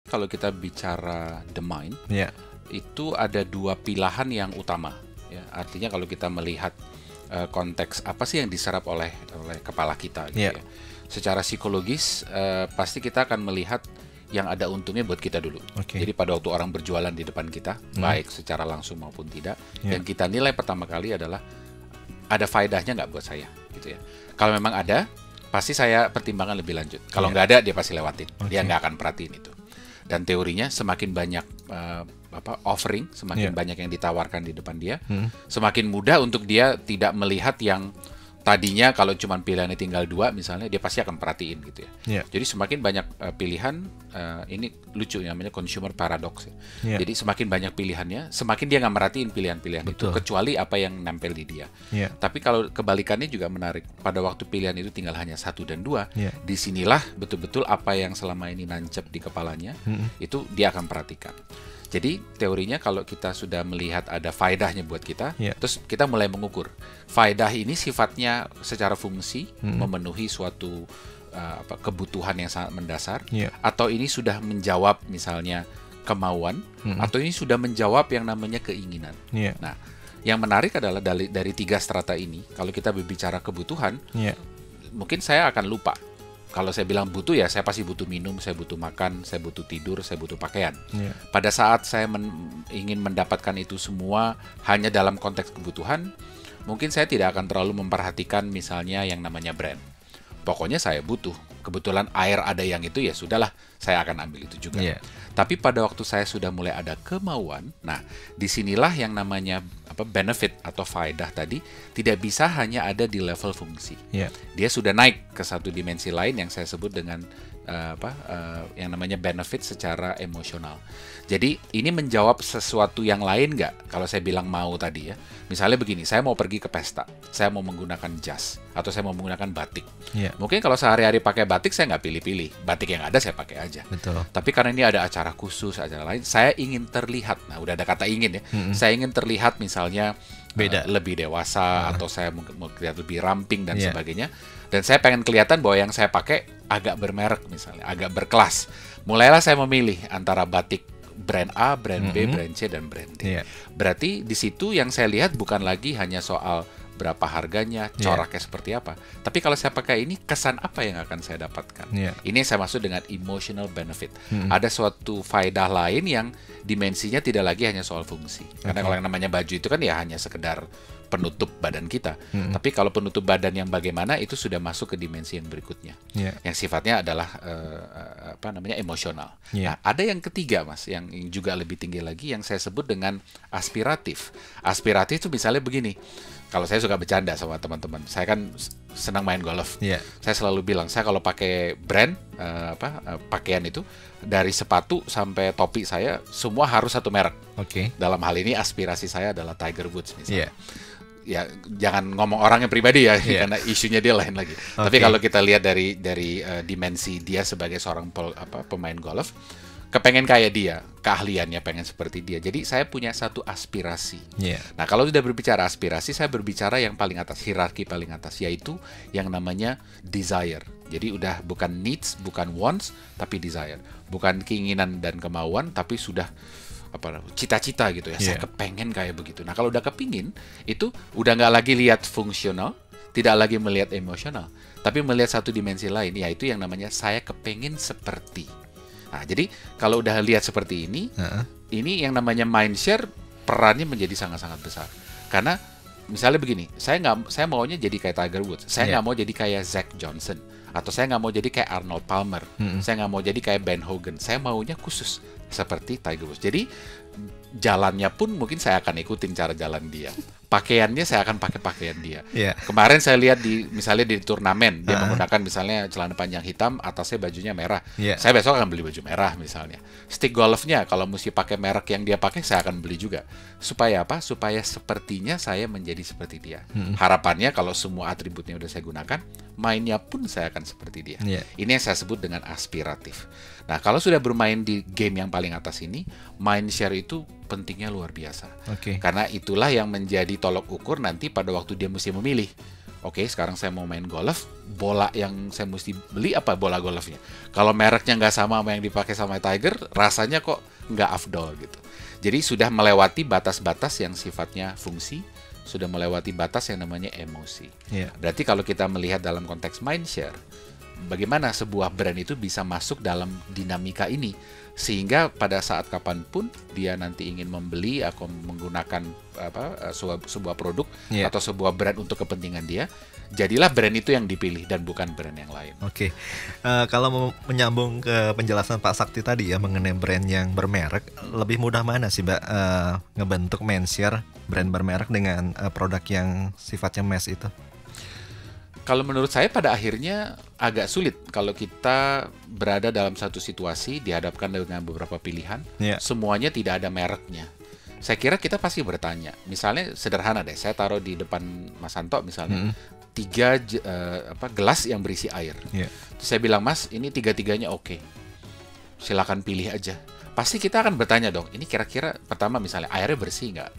Kalau kita bicara the mind, Ya. itu ada dua pilihan yang utama. Ya, artinya kalau kita melihat konteks apa sih yang diserap oleh kepala kita, gitu ya. Secara psikologis, pasti kita akan melihat yang ada untungnya buat kita dulu. Jadi pada waktu orang berjualan di depan kita, baik secara langsung maupun tidak, yang kita nilai pertama kali adalah ada faedahnya nggak buat saya, gitu ya. Kalau memang ada, pasti saya pertimbangkan lebih lanjut. Kalau nggak ada, dia pasti lewatin. Dia nggak akan perhatiin itu. Dan teorinya semakin banyak offering, semakin banyak yang ditawarkan di depan dia, semakin mudah untuk dia tidak melihat yang tadinya kalau cuma pilihannya tinggal dua misalnya, dia pasti akan perhatiin gitu ya. Jadi semakin banyak pilihan, ini lucu namanya consumer paradox ya. Jadi semakin banyak pilihannya, semakin dia nggak merhatiin pilihan-pilihan itu, kecuali apa yang nempel di dia. Tapi kalau kebalikannya juga menarik, pada waktu pilihan itu tinggal hanya 1 dan 2, disinilah betul-betul apa yang selama ini nancep di kepalanya, itu dia akan perhatikan. Jadi teorinya kalau kita sudah melihat ada faedahnya buat kita, terus kita mulai mengukur. Faedah ini sifatnya secara fungsi memenuhi suatu kebutuhan yang sangat mendasar, atau ini sudah menjawab misalnya kemauan, atau ini sudah menjawab yang namanya keinginan. Nah, yang menarik adalah dari 3 strata ini, kalau kita berbicara kebutuhan, mungkin saya akan lupa. Kalau saya bilang butuh ya, saya pasti butuh minum, saya butuh makan, saya butuh tidur, saya butuh pakaian. Pada saat saya ingin mendapatkan itu semua hanya dalam konteks kebutuhan, mungkin saya tidak akan terlalu memperhatikan misalnya yang namanya brand. Pokoknya saya butuh. Kebetulan air ada yang itu, ya sudahlah, saya akan ambil itu juga. Tapi pada waktu saya sudah mulai ada kemauan, nah disinilah yang namanya benefit atau faedah tadi tidak bisa hanya ada di level fungsi. Dia sudah naik ke satu dimensi lain yang saya sebut dengan yang namanya benefit secara emosional. Jadi ini menjawab sesuatu yang lain nggak? Kalau saya bilang mau tadi ya, misalnya begini, saya mau pergi ke pesta, saya mau menggunakan jas atau saya mau menggunakan batik. Mungkin kalau sehari-hari pakai batik saya nggak pilih-pilih, batik yang ada saya pakai aja. Tapi karena ini ada acara khusus, acara lain, saya ingin terlihat. Nah, udah ada kata ingin ya. Saya ingin terlihat misalnya beda, lebih dewasa, atau saya mau kelihatan lebih ramping dan sebagainya. Dan saya pengen kelihatan bahwa yang saya pakai agak bermerek misalnya, agak berkelas. Mulailah saya memilih antara batik brand A, brand B, brand C, dan brand D. Berarti di situ yang saya lihat bukan lagi hanya soal berapa harganya, coraknya seperti apa. Tapi kalau saya pakai ini, kesan apa yang akan saya dapatkan? Ini yang saya maksud dengan emotional benefit. Ada suatu faedah lain yang dimensinya tidak lagi hanya soal fungsi. Karena kalau yang namanya baju itu kan ya hanya sekedar penutup badan kita. Tapi kalau penutup badan yang bagaimana, itu sudah masuk ke dimensi yang berikutnya. Yang sifatnya adalah emosional. Nah, ada yang ketiga, Mas, yang juga lebih tinggi lagi, yang saya sebut dengan aspiratif. Aspiratif itu misalnya begini. Kalau saya suka bercanda sama teman-teman, saya kan senang main golf. Saya selalu bilang, saya kalau pakai brand pakaian itu, dari sepatu sampai topi saya semua harus satu merek. Dalam hal ini aspirasi saya adalah Tiger Woods misalnya. Ya jangan ngomong orangnya pribadi ya, karena isunya dia lain lagi. Tapi kalau kita lihat dari dimensi dia sebagai seorang pemain golf, kepengen kayak dia, keahliannya pengen seperti dia. Jadi saya punya satu aspirasi. Nah, kalau sudah berbicara aspirasi, saya berbicara yang paling atas, hierarki paling atas, yaitu yang namanya desire. Jadi udah bukan needs, bukan wants, tapi desire. Bukan keinginan dan kemauan, tapi sudah cita-cita gitu ya. Saya kepengen kayak begitu. Nah, kalau udah kepingin, itu udah nggak lagi lihat fungsional, tidak lagi melihat emosional, tapi melihat satu dimensi lain, yaitu yang namanya saya kepengen seperti. Nah, jadi kalau udah lihat seperti ini, ini yang namanya mindshare perannya menjadi sangat-sangat besar. Karena misalnya begini, saya maunya jadi kayak Tiger Woods, saya nggak mau jadi kayak Zach Johnson, atau saya nggak mau jadi kayak Arnold Palmer, saya nggak mau jadi kayak Ben Hogan, saya maunya khusus seperti Tiger Woods. Jadi jalannya pun mungkin saya akan ikutin cara jalan dia. Pakaiannya saya akan pakai pakaian dia. Kemarin saya lihat misalnya di turnamen, dia menggunakan misalnya celana panjang hitam, atasnya bajunya merah. Saya besok akan beli baju merah misalnya. Stick golfnya kalau mesti pakai merek yang dia pakai, saya akan beli juga. Supaya apa? Supaya sepertinya saya menjadi seperti dia. Harapannya kalau semua atributnya udah saya gunakan, mainnya pun saya akan seperti dia. Ini yang saya sebut dengan aspiratif. Nah, kalau sudah bermain di game yang paling atas ini, mindshare itu pentingnya luar biasa. Karena itulah yang menjadi tolok ukur nanti pada waktu dia mesti memilih. Oke, sekarang saya mau main golf, bola yang saya mesti beli apa bola golfnya. Kalau mereknya nggak sama yang dipakai sama Tiger, rasanya kok nggak afdol gitu. Jadi sudah melewati batas-batas yang sifatnya fungsi, sudah melewati batas yang namanya emosi. Berarti kalau kita melihat dalam konteks mindshare, bagaimana sebuah brand itu bisa masuk dalam dinamika ini, sehingga pada saat kapanpun dia nanti ingin membeli atau menggunakan sebuah produk atau sebuah brand untuk kepentingan dia, jadilah brand itu yang dipilih dan bukan brand yang lain. Oke. Kalau mau menyambung ke penjelasan Pak Sakti tadi ya mengenai brand yang bermerek, lebih mudah mana sih Mbak ngebentuk mindshare brand bermerek dengan produk yang sifatnya mass itu? Kalau menurut saya pada akhirnya agak sulit kalau kita berada dalam satu situasi dihadapkan dengan beberapa pilihan, semuanya tidak ada mereknya. Saya kira kita pasti bertanya, misalnya sederhana deh, saya taruh di depan Mas Santo misalnya, 3 gelas yang berisi air. Terus saya bilang, Mas, ini 3-tiganya oke, silakan pilih aja. Pasti kita akan bertanya dong, ini kira-kira pertama misalnya airnya bersih nggak?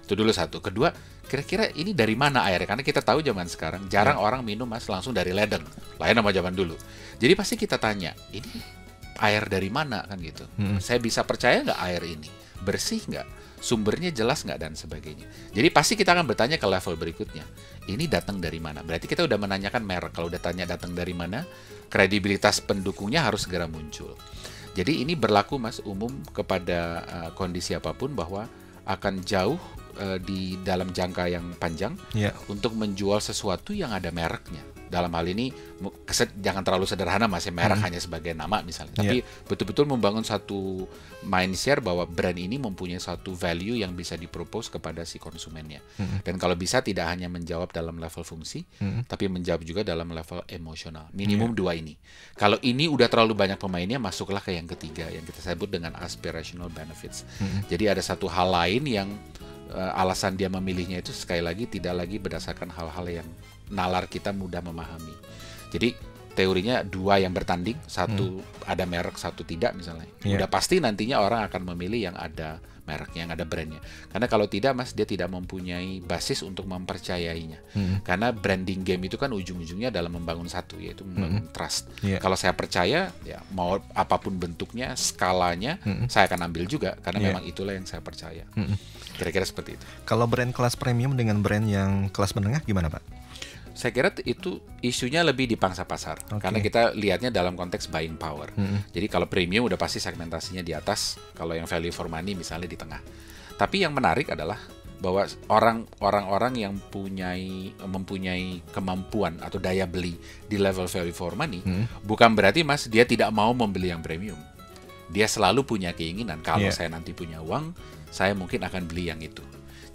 Itu dulu satu. Kedua, kira-kira ini dari mana airnya? Karena kita tahu zaman sekarang jarang orang minum Mas langsung dari ledeng, lain sama zaman dulu. Jadi pasti kita tanya, ini air dari mana kan gitu? Saya bisa percaya nggak air ini? Bersih nggak? Sumbernya jelas nggak dan sebagainya. Jadi pasti kita akan bertanya ke level berikutnya. Ini datang dari mana? Berarti kita udah menanyakan merek. Kalau udah tanya datang dari mana, kredibilitas pendukungnya harus segera muncul. Jadi ini berlaku Mas umum kepada kondisi apapun, bahwa akan jauh di dalam jangka yang panjang untuk menjual sesuatu yang ada mereknya. Dalam hal ini jangan terlalu sederhana Mas, merek hanya sebagai nama misalnya, tapi betul-betul membangun satu mindshare bahwa brand ini mempunyai satu value yang bisa dipropose kepada si konsumennya. Dan kalau bisa tidak hanya menjawab dalam level fungsi, tapi menjawab juga dalam level emosional. Minimum 2 ini. Kalau ini udah terlalu banyak pemainnya, masuklah ke yang ketiga yang kita sebut dengan aspirational benefits. Jadi ada satu hal lain yang alasan dia memilihnya itu sekali lagi tidak lagi berdasarkan hal-hal yang nalar kita mudah memahami. Jadi teorinya 2 yang bertanding, satu ada merek, satu tidak misalnya. Udah pasti nantinya orang akan memilih yang ada mereknya, yang ada brandnya. Karena kalau tidak Mas, dia tidak mempunyai basis untuk mempercayainya. Karena branding game itu kan ujung-ujungnya dalam membangun satu, yaitu membangun trust. Kalau saya percaya, ya mau apapun bentuknya, skalanya, saya akan ambil juga karena memang itulah yang saya percaya. Kira-kira seperti itu. Kalau brand kelas premium dengan brand yang kelas menengah gimana Pak? Saya kira itu isunya lebih di pangsa pasar, karena kita lihatnya dalam konteks buying power. Jadi kalau premium udah pasti segmentasinya di atas, kalau yang value for money misalnya di tengah. Tapi yang menarik adalah bahwa orang-orang yang mempunyai kemampuan atau daya beli di level value for money, bukan berarti Mas dia tidak mau membeli yang premium. Dia selalu punya keinginan, kalau saya nanti punya uang, saya mungkin akan beli yang itu.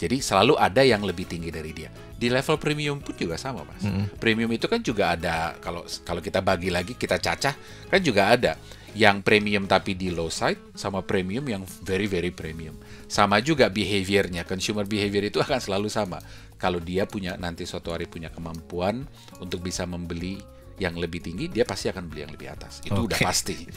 Jadi selalu ada yang lebih tinggi dari dia. Di level premium pun juga sama Mas. Premium itu kan juga ada, kalau kita bagi lagi, kita cacah, kan juga ada yang premium tapi di low side, sama premium yang very very premium. Sama juga behaviornya, consumer behavior itu akan selalu sama. Kalau dia punya nanti suatu hari punya kemampuan untuk bisa membeli yang lebih tinggi, dia pasti akan beli yang lebih atas. Itu udah pasti.